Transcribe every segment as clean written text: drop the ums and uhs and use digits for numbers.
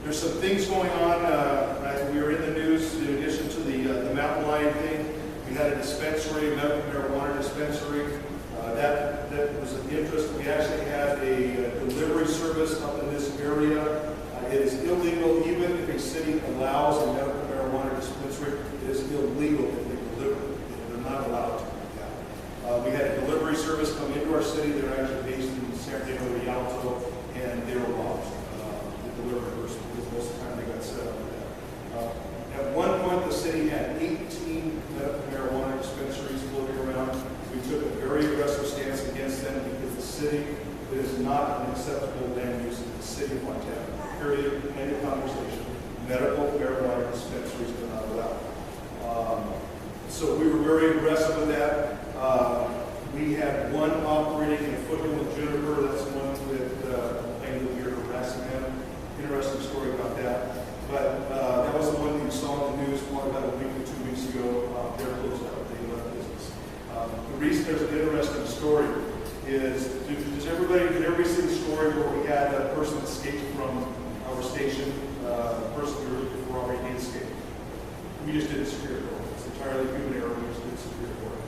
There's some things going on. We were in the news in addition to the mountain lion thing. We had a dispensary, a medical marijuana dispensary. That was of interest. We actually had a delivery service up in this area. It is illegal, even if a city allows a medical marijuana dispensary, it is illegal if they deliver it. They're not allowed to do that. We had a delivery service come into our city. They're actually based in San Diego, Rialto, and they were robbed. The delivery person, because most of the time they got set up with that. At one point, the city had 18 medical marijuana dispensaries floating around. We took a very aggressive stance against them because the city is not an acceptable land use in the city of Montana. Period. End of conversation. Medical marijuana dispensaries are not allowed. So we were very aggressive with that. We had one operating in a foothill with Juniper. That's the one with complaining that we were harassing them. Interesting story about that. But that was the one that you saw in the news about a week or 2 weeks ago. They're closed out. They left business. The reason there's an interesting story is, did everybody see the story where we had a person escape from our station? The person we were looking for already escaped. We just did a security report. It's entirely human error. We just did a security report.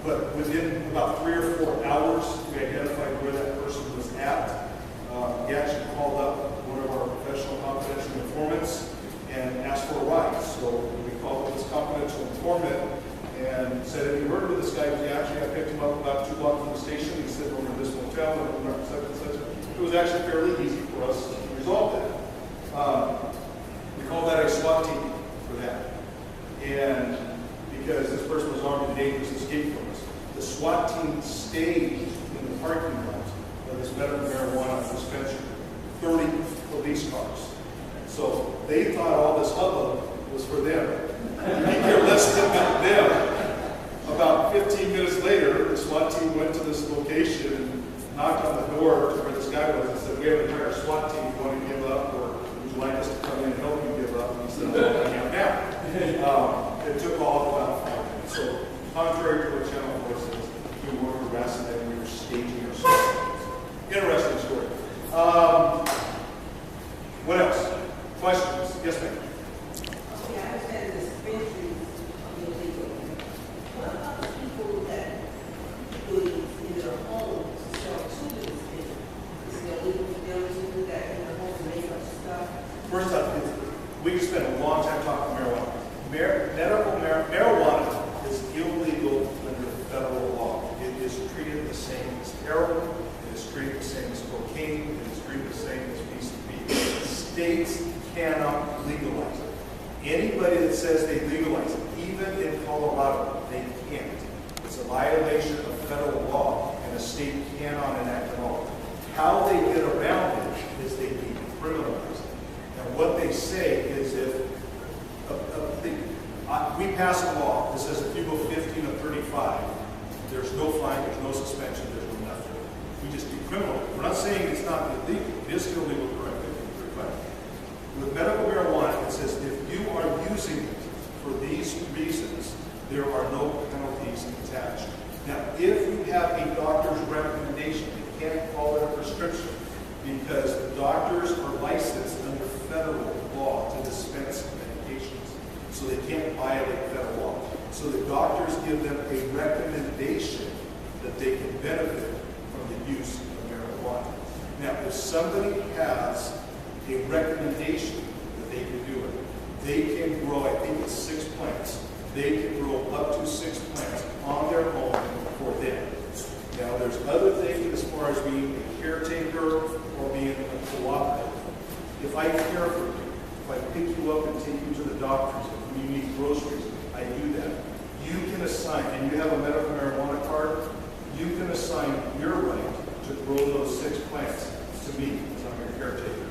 But within about 3 or 4 hours, we identified where that person was at. He actually called up one of our professional confidential informants and asked for a ride. So we called up this confidential informant and said, "Have you heard of this guy?" Actually, I picked him up about 2 blocks from the station. He said, "Over in this motel," and such and such. It was actually fairly easy for us to resolve that. We call that a SWAT team for that. And because this person was armed and dangerous, escaped from us. The SWAT team stayed in the parking lot of this medical marijuana dispensary. 30 police cars. So they thought all this hubbub was for them. We care less about them. About 15 minutes later, the SWAT team went to this location and knocked on the door to where this guy was and said, "We have an entire SWAT team. You want to give up, or would you like us to come in and help you give up?" And he said, "I'm coming out now." It took all of about 5 minutes. So, contrary to what Channel 4 says, we weren't harassing them, we were staging ourselves. Interesting story. What else? Questions? Yes, ma'am. Okay, I understand the dispensaries are illegal. What about the people that would in their homes sell to the dispensary? Is it illegal for them to do that in their homes and make up stuff? First off, we could spend a long time talking marijuana. Marijuana is illegal under federal law. It is treated the same as heroin. It is treated the same as cocaine. It is treated the same as PCP. States cannot legalize it. Anybody that says they legalize it, even in Colorado, they can't. It's a violation of federal law, and a state cannot enact a law. How they get around it is they decriminalize it. And what they say is if we pass a law that says if you go 15 or 35, there's no fine, there's no suspension, there's no nothing. We just decriminalize it. We're not saying it's not illegal. It is still legal, correct? With medical marijuana, it says if you are using it for these reasons, there are no penalties attached. Now, if you have a doctor's recommendation, you can't call it a prescription because doctors are licensed under federal law to dispense medications. So they can't violate federal law. So the doctors give them a recommendation that they can benefit from the use of marijuana. Now, if somebody has a recommendation that they can do it, they can grow, I think it's 6 plants. They can grow up to 6 plants on their own for them. Now, there's other things as far as being a caretaker or being a cooperative. If I care for you, if I pick you up and take you to the doctor's, if you need groceries, I do that. You can assign, and you have a medical marijuana card, you can assign your right to grow those 6 plants to me as I'm your caretaker.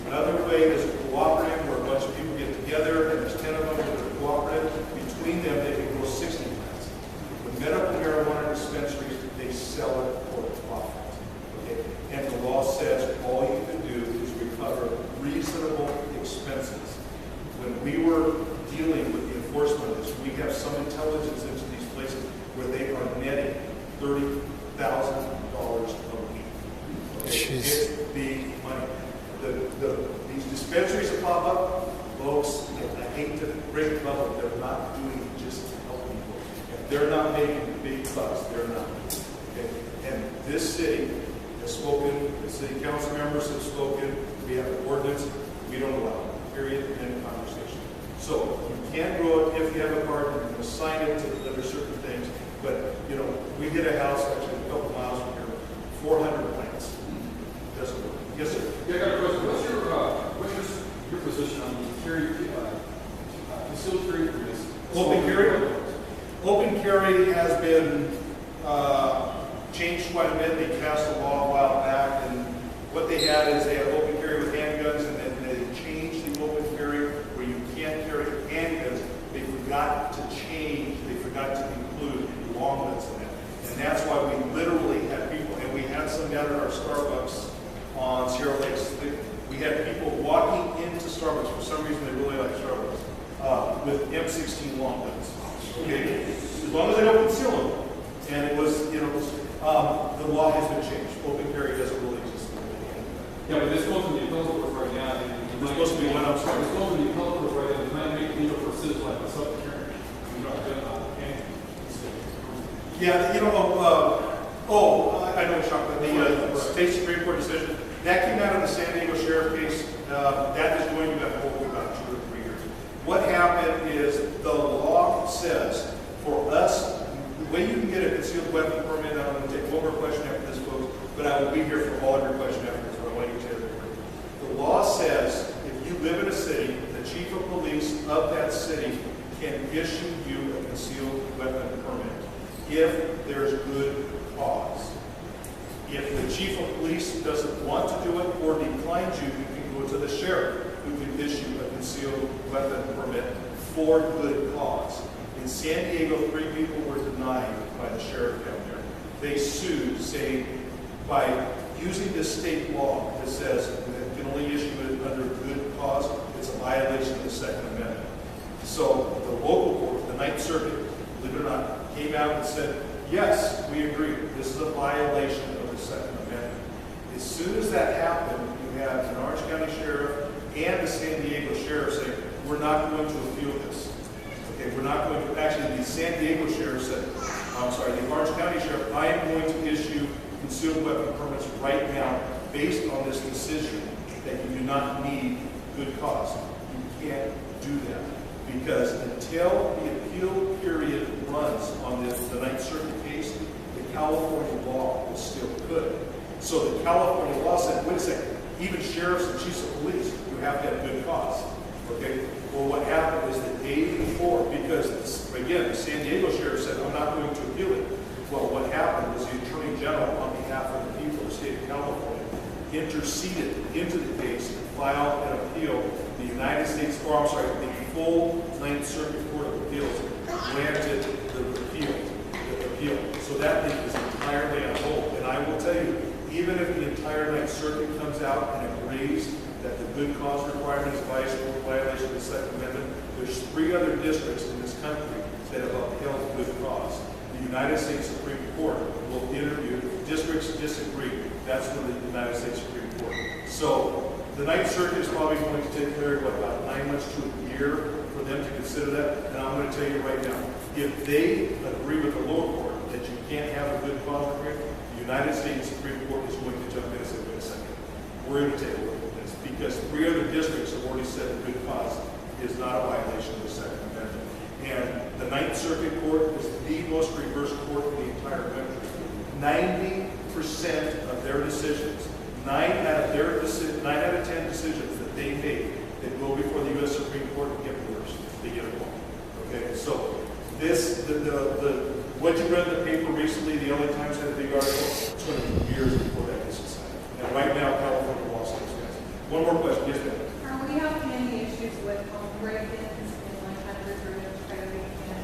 Another way is a cooperative where a bunch of people get together and there's 10 of them that are cooperative. Between them, they can grow 60 plants. The medical marijuana dispensaries, they sell it for profit. Okay? And the law says all you can do is recover reasonable expenses. When we were dealing with the enforcement of this, we have some intelligence into these places where they are netting $30,000 a week. Okay? these dispensaries that pop up, folks, I hate to break them up, but they're not doing it just to help people. If they're not making big bucks, they're not. Okay? And this city has spoken, the city council members have spoken, we have an ordinance, we don't allow it, period, end of conversation. So you can't grow it if you have a garden, you can assign it to deliver certain things, but, you know, we did a house actually a couple miles from here, 400 plants. Doesn't work. Yes, sir. Yeah, I got a question. What's your position on the carry, concealed carry for this? Open carry? Open carry has been changed quite a bit. They passed a law a while back, and what they had is they had open carry with handguns, and then they changed the open carry where you can't carry handguns. They forgot to change, they forgot to include long guns in it. And that's why we literally had people, and we had some down at our Starbucks on Sierra Lakes. We had people walking into Starbucks, for some reason they really like Starbucks, with M16 long guns. Okay? As long as they don't conceal them. And it was, you know, the law has been changed. Open carry doesn't really exist. Yeah, but this goes in the appellate court right now. It's supposed to be one up. Sorry, it's going to the appellate court right now. It might make it legal for citizens like myself to carry. You know, yeah, you know, I know, Chuck, the state Supreme Court decision, that came out of the San Diego Sheriff case. That is going to have hold about 2 or 3 years. What happened is the law says for us, the way you can get a concealed weapon permit, I'm going to take one more question after this, folks, but I will be here for all of your questions after this, but I want you to hear it. The law says if you live in a city, the chief of police of that city can issue you a concealed weapon permit if there's good cause. If the chief of police doesn't want to do it or declines you, you can go to the sheriff who can issue a concealed weapon permit for good cause. In San Diego, 3 people were denied by the sheriff down there. They sued, saying by using this state law that says that you can only issue it under good cause, it's a violation of the Second Amendment. So the local court, the Ninth Circuit, believe it or not, came out and said, yes, we agree, this is a violation of the Second Amendment. As soon as that happened, you have an Orange County Sheriff and the San Diego Sheriff saying, we're not going to appeal this. Okay, we're not going to, actually the San Diego Sheriff said, I'm sorry, the Orange County Sheriff, I am going to issue concealed weapon permits right now based on this decision that you do not need good cause. You can't do that. Because until the appeal period runs on the Ninth Circuit case, the California law is still good. So the California law said, wait a second, even sheriffs and chiefs of police, you have to have good cause. Okay? Well, what happened is the day before, because, again, the San Diego Sheriff said, I'm not going to appeal it. Well, what happened was the Attorney General, on behalf of the people of the state of California, interceded into the case and filed an appeal. The United States, or I'm sorry, the full Ninth Circuit Court of Appeals granted the appeal. So that thing is entirely on hold. And I will tell you, even if the entire Ninth Circuit comes out and agrees that the good cause requirement is a violation of the Second Amendment, there's 3 other districts in this country that have upheld good cause. The United States Supreme Court will interview. If districts disagree, that's when the United States Supreme Court. So the Ninth Circuit is probably going to take care of about 9 months to a year for them to consider that. And I'm going to tell you right now, if they agree with the lower court that you can't have a good cause agreement, the United States Supreme Court is going to jump in and say, wait a second, we're going to take a look at this. Because 3 other districts have already said that good cause is not a violation of the Second Amendment. And the Ninth Circuit Court is the most reverse court in the entire country. 90% of their decisions, 9 out of 10 decisions that they make that go before the U.S. Supreme Court get worse. They get it wrong. Okay, so this, what you read in the paper recently, the LA Times had a big article. It's going to be years before that gets decided. And right now, California law says yes. One more question, yes, ma'am. Are we having any issues with home break-ins in like hundreds or try to make in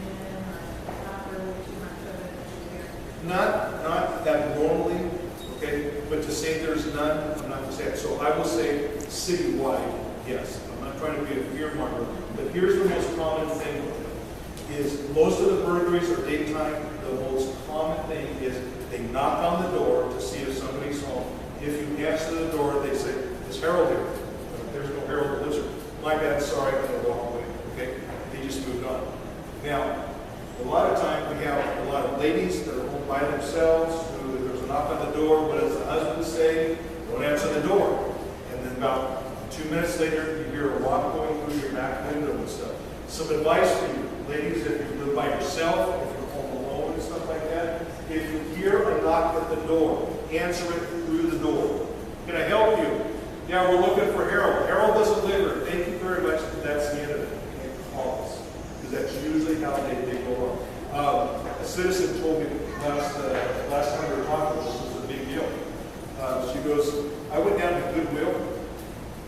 or not really too much of an issue here? Not that normally, okay, but to say there's none, I'm not going to say it. So I will say citywide, yes. I'm not trying to be a fear-monger, but here's the most common thing is most of the burglaries are daytime. The most common thing is they knock on the door to see if somebody's home. If you answer the door, they say, is Harold here? my bad, sorry, I'm going to go home with you, okay? They just moved on. Now, a lot of times we have a lot of ladies that are home by themselves, who there's a knock on the door, what does the husband say? Don't answer the door. And then about 2 minutes later, you hear a lock going through your back window and stuff. Some advice for you, ladies, if you live by yourself, if you're home alone and stuff like that, if you hear a knock at the door, answer it through the door. Can I help you? Yeah, we're looking for Harold. Harold doesn't live here. Thank you very much, but that's the end of it. You can't call us, because that's usually how they go on. A citizen told me last time we were talking, this was a big deal. She goes, I went down to Goodwill,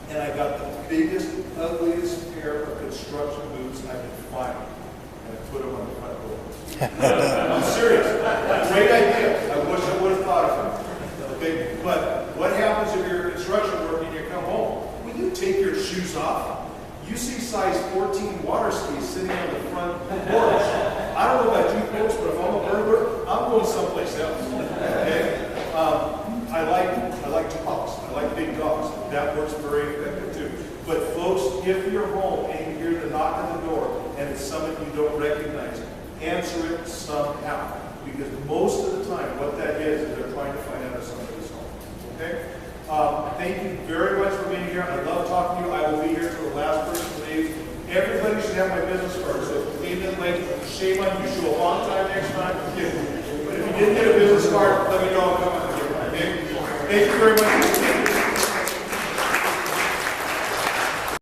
and I got the biggest, ugliest pair of construction boots I could find, and I put them on the front door. I'm serious. Great idea. I wish I would have thought of it. Okay, but what happens if you're construction working and you come home? When you take your shoes off, you see size 14 water skis sitting on the front porch. I don't know about you folks, but if I'm a burglar, I'm going someplace else. Okay? I like dogs. I like big dogs. That works very effective too. But folks, if you're home and you hear the knock on the door and it's someone you don't recognize, answer it somehow. Because most of the time, what that is they're trying to find out if somebody's home. Okay? Thank you very much for being here. I love talking to you. I will be here till the last person leaves. Everybody should have my business card. So if you came in late, shame on you. Show up on time next time. But if you didn't get a business card, let me know. I'll come up and get one. Okay? Thank you very much.